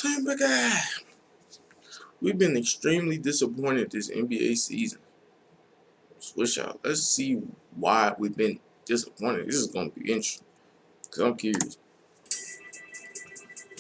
Timberguy. We've been extremely disappointed this NBA season. Swish out. Let's see why we've been disappointed. This is going to be interesting. Because I'm curious.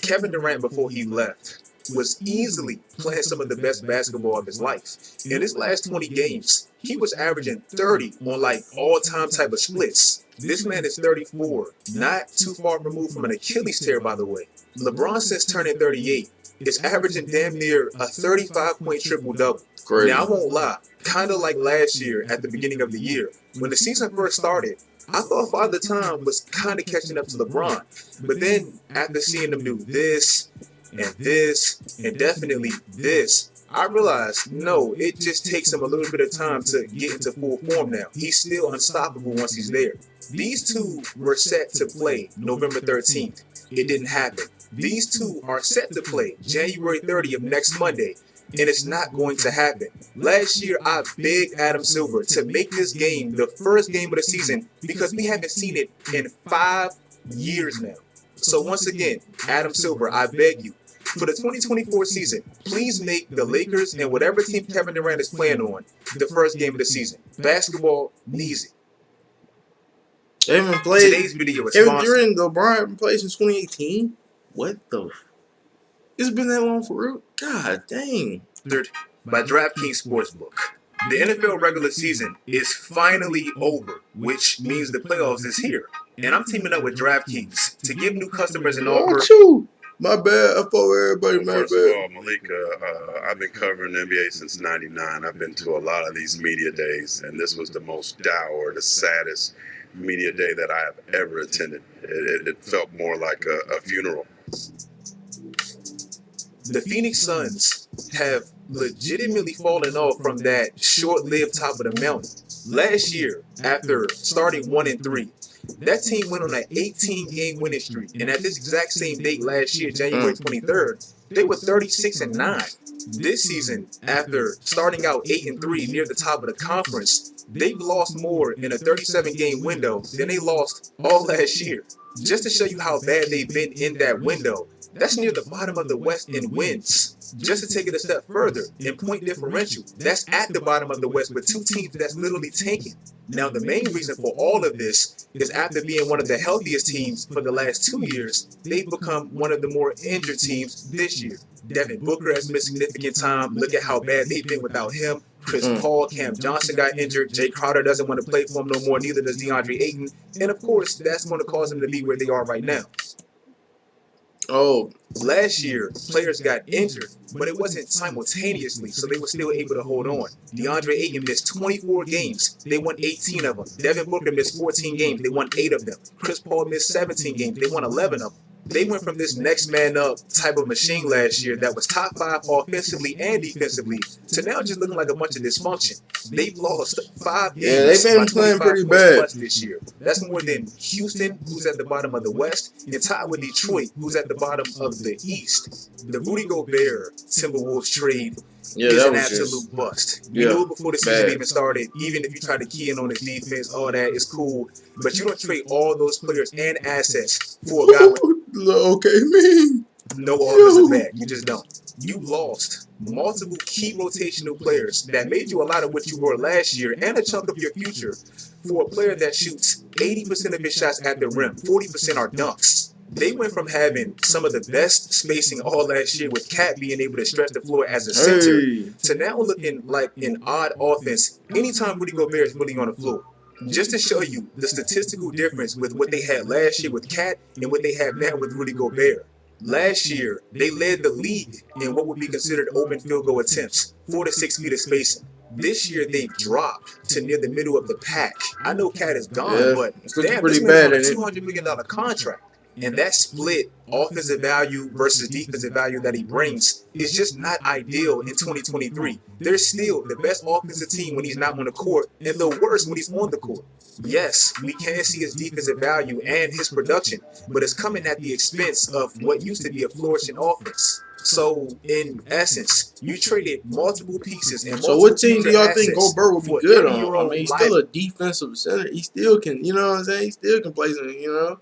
Kevin Durant, before he left, was easily playing some of the best basketball of his life. In his last 20 games, he was averaging 30 on like all-time type of splits. This man is 34, not too far removed from an Achilles tear, by the way. LeBron, since turning 38, is averaging damn near a 35-point triple-double. Now, I won't lie, kind of like last year at the beginning of the year. When the season first started, I thought Father Time was kind of catching up to LeBron. But then, after seeing him do this, and definitely this, I realized, no, it just takes him a little bit of time to get into full form now. He's still unstoppable once he's there. These two were set to play November 13th. It didn't happen. These two are set to play January 30th next Monday. And it's not going to happen. Last year, I begged Adam Silver to make this game the first game of the season because we haven't seen it in 5 years now. So once again, Adam Silver, I beg you, for the 2024 season, please make the Lakers and whatever team Kevin Durant is playing on the first game of the season. Basketball needs it. They haven't played. Today's video is sponsored. During LeBron haven't played since 2018? What the? It's been that long for real? God dang. By DraftKings Sportsbook. The NFL regular season is finally over, which means the playoffs is here. And I'm teaming up with DraftKings to give new customers an offer. My bad. I thought everybody my bad. First of all, Malika, I've been covering the NBA since '99. I've been to a lot of these media days, and this was the most dour, the saddest media day that I have ever attended. It felt more like a funeral. The Phoenix Suns have legitimately fallen off from that short-lived top of the mountain. Last year, after starting 1-3, that team went on an 18-game winning streak. And at this exact same date last year, January 23rd, they were 36-9. This season, after starting out 8-3 near the top of the conference, they've lost more in a 37-game window than they lost all last year. Just to show you how bad they've been in that window, that's near the bottom of the West in wins. Just to take it a step further, in point differential, that's at the bottom of the West with two teams that's literally tanking. Now, the main reason for all of this is after being one of the healthiest teams for the last 2 years, they've become one of the more injured teams this year. Devin Booker has missed significant time. Look at how bad they've been without him. Chris Paul, Cam Johnson got injured. Jay Crowder doesn't want to play for him no more. Neither does DeAndre Ayton. And, of course, that's going to cause them to be where they are right now. Oh, last year, players got injured, but it wasn't simultaneously, so they were still able to hold on. DeAndre Ayton missed 24 games. They won 18 of them. Devin Booker missed 14 games. They won 8 of them. Chris Paul missed 17 games. They won 11 of them. They went from this next man up type of machine last year that was top 5 offensively and defensively to now just looking like a bunch of dysfunction. They've lost 5 games. Yeah, they've been playing pretty bad this year. That's more than Houston, who's at the bottom of the West, and tied with Detroit, who's at the bottom of the East. The Rudy Gobert Timberwolves trade is an absolute bust. You knew it before the season even started. Even if you try to key in on his defense, all that is cool. But you don't trade all those players and assets for a guy with no offensive bag. You just don't. You lost multiple key rotational players that made you a lot of what you were last year and a chunk of your future for a player that shoots 80% of his shots at the rim. 40% are dunks. They went from having some of the best spacing all last year with Cat being able to stretch the floor as a center to now looking like an odd offense anytime Rudy Gobert is really on the floor. Just to show you the statistical difference with what they had last year with Cat and what they have now with Rudy Gobert. Last year, they led the league in what would be considered open field goal attempts, 4 to 6 feet of spacing. This year, they've dropped to near the middle of the pack. I know Cat is gone, but damn, this man's on a $200 million contract. And that split offensive value versus defensive value that he brings is just not ideal in 2023. They're still the best offensive team when he's not on the court and the worst when he's on the court. Yes, we can see his defensive value and his production, but it's coming at the expense of what used to be a flourishing offense. So, in essence, you traded multiple pieces. And so what team do y'all think Gobert will be good on? I mean, he's still a defensive center. He still can, you know what I'm saying? He still can play some, you know.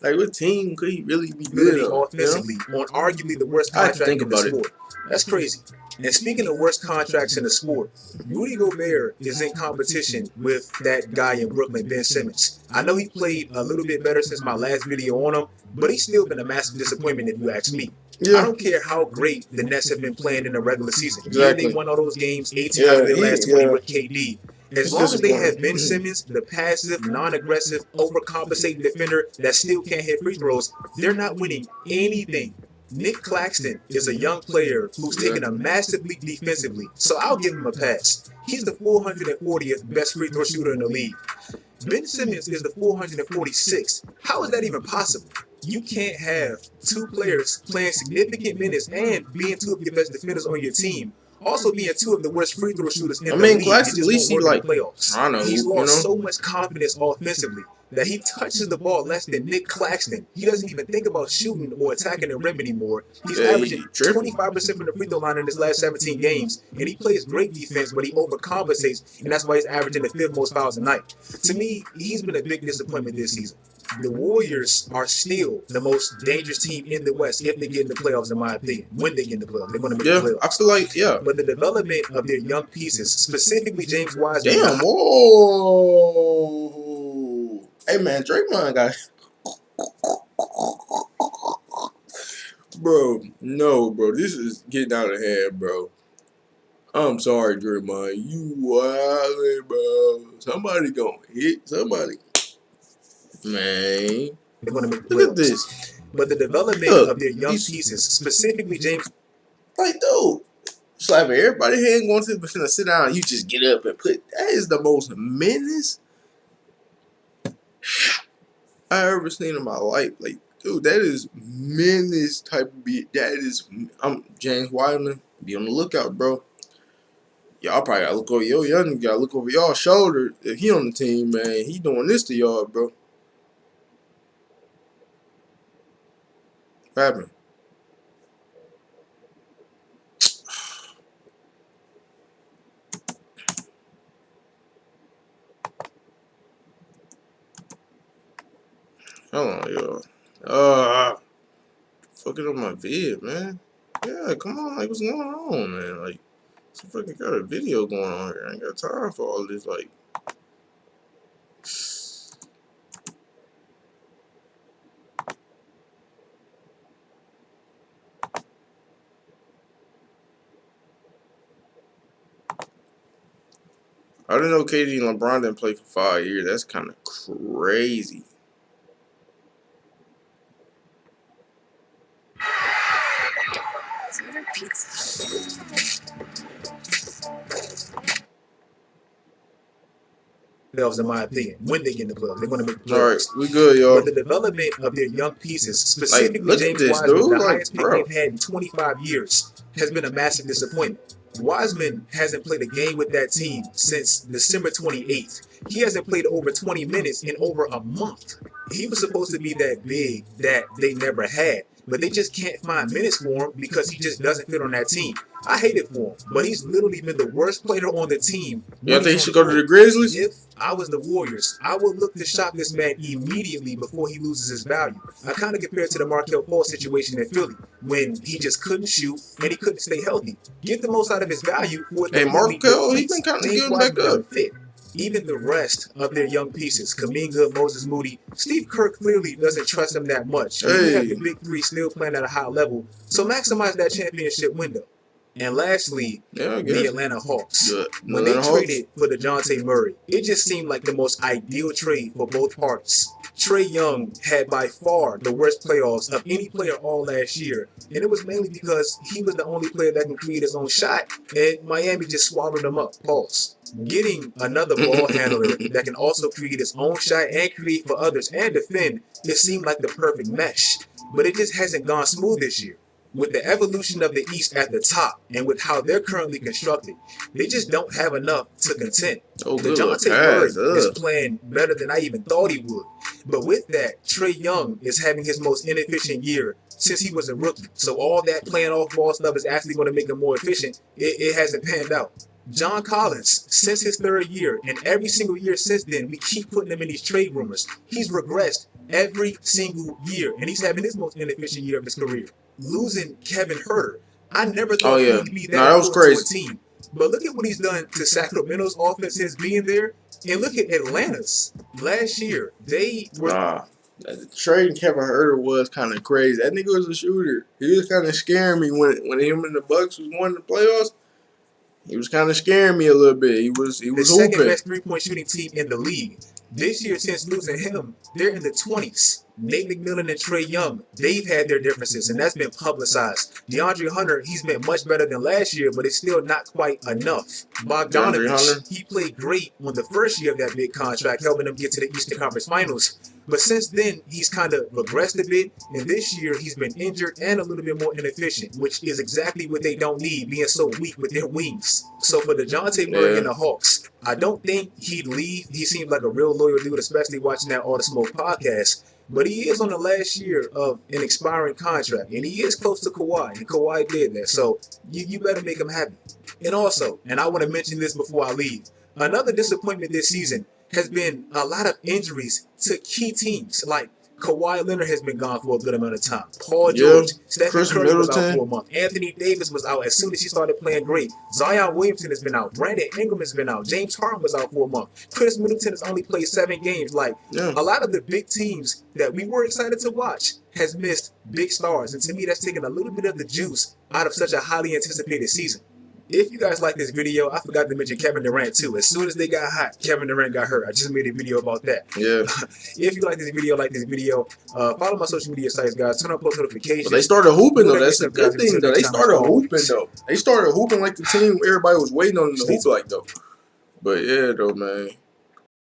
Like, what team could he really be good ability on? You know? offensively on arguably the worst I have to contract think in the about it. sport. That's crazy. And speaking of worst contracts in the sport, Rudy Gobert is in competition with that guy in Brooklyn, Ben Simmons. I know he played a little bit better since my last video on him, but he's still been a massive disappointment if you ask me. I don't care how great the Nets have been playing in the regular season. Yeah, they Exactly. won all those games, 18 out of their last 20 with KD. As It's long as they have disappointing. Ben Simmons, the passive, non-aggressive, overcompensating defender that still can't hit free throws, they're not winning anything. Nick Claxton is a young player who's taken a massive leap defensively, so I'll give him a pass. He's the 440th best free throw shooter in the league. Ben Simmons is the 446th. How is that even possible? You can't have two players playing significant minutes and being two of your best defenders on your team, also being two of the worst free throw shooters in the league. Claxton, at least he like playoffs. I know, He's you lost know. so much confidence offensively that he touches the ball less than Nick Claxton. He doesn't even think about shooting or attacking the rim anymore. He's averaging 25% from the free throw line in his last 17 games, and he plays great defense, but he overcompensates, and that's why he's averaging the 5th most fouls a night. To me, he's been a big disappointment this season. The Warriors are still the most dangerous team in the West if they get in the playoffs, in my opinion. When they get in the playoffs, they're going to make the playoffs. I feel like, But the development of their young pieces, specifically James Wiseman. Damn, whoa. Hey, man, Draymond got... Bro, no, bro. This is getting out of hand, bro. I'm sorry, Draymond. You wildin', bro. Somebody gonna hit somebody. Man. They're going to make the Look playoffs. at this. But the development of their young pieces, specifically James... Like, dude. Slapping everybody's hand, going to the finna sit down, you just get up and put. That is the most menace I ever seen in my life. Like, dude, that is menace type of beat. That is, I'm James Wiseman. Be on the lookout, bro. Y'all probably gotta look over your young. Gotta look over y'all shoulder. If he on the team, man, he doing this to y'all, bro. What happened? Hold on, yo. Fucking up my vid, man. Yeah, come on, like, what's going on, man? Like, I fucking got a video going on here. I ain't got time for all this, like. I didn't know KD and LeBron didn't play for 5 years. That's kind of crazy. in my opinion, when they get in the playoffs, they're going to make the playoffs. All right, we good, y'all. But the development of their young pieces, specifically look at James this, Wiseman, dude. the Like, highest pick bro. they've had in 25 years, has been a massive disappointment. Wiseman hasn't played a game with that team since December 28th. He hasn't played over 20 minutes in over a month. He was supposed to be that big that they never had, but they just can't find minutes for him because he just doesn't fit on that team. I hate it for him, but he's literally been the worst player on the team. Y'all think he should go to the Grizzlies? If I was the Warriors, I would look to shop this man immediately before he loses his value. I kind of compare it to the Markelle Fultz situation in Philly, when he just couldn't shoot and he couldn't stay healthy. Get the most out of his value. Hey, Markelle, he's been kind of getting back up. Even the rest of their young pieces, Kuminga, Moses Moody, Steve Kerr clearly doesn't trust them that much. You have the big three still playing at a high level, so maximize that championship window. And lastly, the Atlanta Hawks. When they traded for DeJounte Murray, it just seemed like the most ideal trade for both parties. Trae Young had by far the worst playoffs of any player all last year, and it was mainly because he was the only player that can create his own shot, and Miami just swallowed him up. Pause. Getting another ball handler that can also create his own shot and create for others and defend, it seemed like the perfect mesh, but it just hasn't gone smooth this year. With the evolution of the East at the top and with how they're currently constructed, they just don't have enough to contend. DeJounte Murray is playing better than I even thought he would. But with that, Trae Young is having his most inefficient year since he was a rookie. So all that playing off ball stuff is actually going to make him more efficient. It hasn't panned out. John Collins, since his third year, and every single year since then, we keep putting him in these trade rumors. He's regressed every single year, and he's having his most inefficient year of his career. Losing Kevin Herter, I never thought he would be that was important crazy. to a team. But look at what he's done to Sacramento's offense since being there, and look at Atlanta's. Last year, they were trading Kevin Herter was kind of crazy. That nigga was a shooter. He was kind of scaring me when him and the Bucks was winning the playoffs. He was kind of scaring me a little bit. He was the second hooping. best three-point shooting team in the league. This year, since losing him, they're in the 20s. Nate McMillan and Trae Young, they've had their differences, and that's been publicized. DeAndre Hunter, he's been much better than last year, but it's still not quite enough. Bogdanovich, he played great on the first year of that big contract, helping them get to the Eastern Conference Finals. But since then, he's kind of regressed a bit, and this year he's been injured and a little bit more inefficient, which is exactly what they don't need, being so weak with their wings. So for DeJounte Murray and the Hawks, I don't think he'd leave. He seems like a real loyal dude, especially watching that All the Smoke podcast. But he is on the last year of an expiring contract, and he is close to Kawhi, and Kawhi did that. So you better make him happy. And also, and I want to mention this before I leave, another disappointment this season has been a lot of injuries to key teams. Like Kawhi Leonard has been gone for a good amount of time. Paul George, Stephen Curry was out for a month. Anthony Davis was out as soon as he started playing great. Zion Williamson has been out. Brandon Ingram has been out. James Harden was out for a month. Chris Middleton has only played 7 games. Like a lot of the big teams that we were excited to watch has missed big stars. And to me, that's taken a little bit of the juice out of such a highly anticipated season. If you guys like this video, I forgot to mention Kevin Durant too. As soon as they got hot, Kevin Durant got hurt. I just made a video about that. Yeah. If you like this video, follow my social media sites, guys. Turn on post notifications. But they started hooping though. That's a good thing though. They started hooping though. They started hooping like the team everybody was waiting on them to hoop like though. But yeah though, man.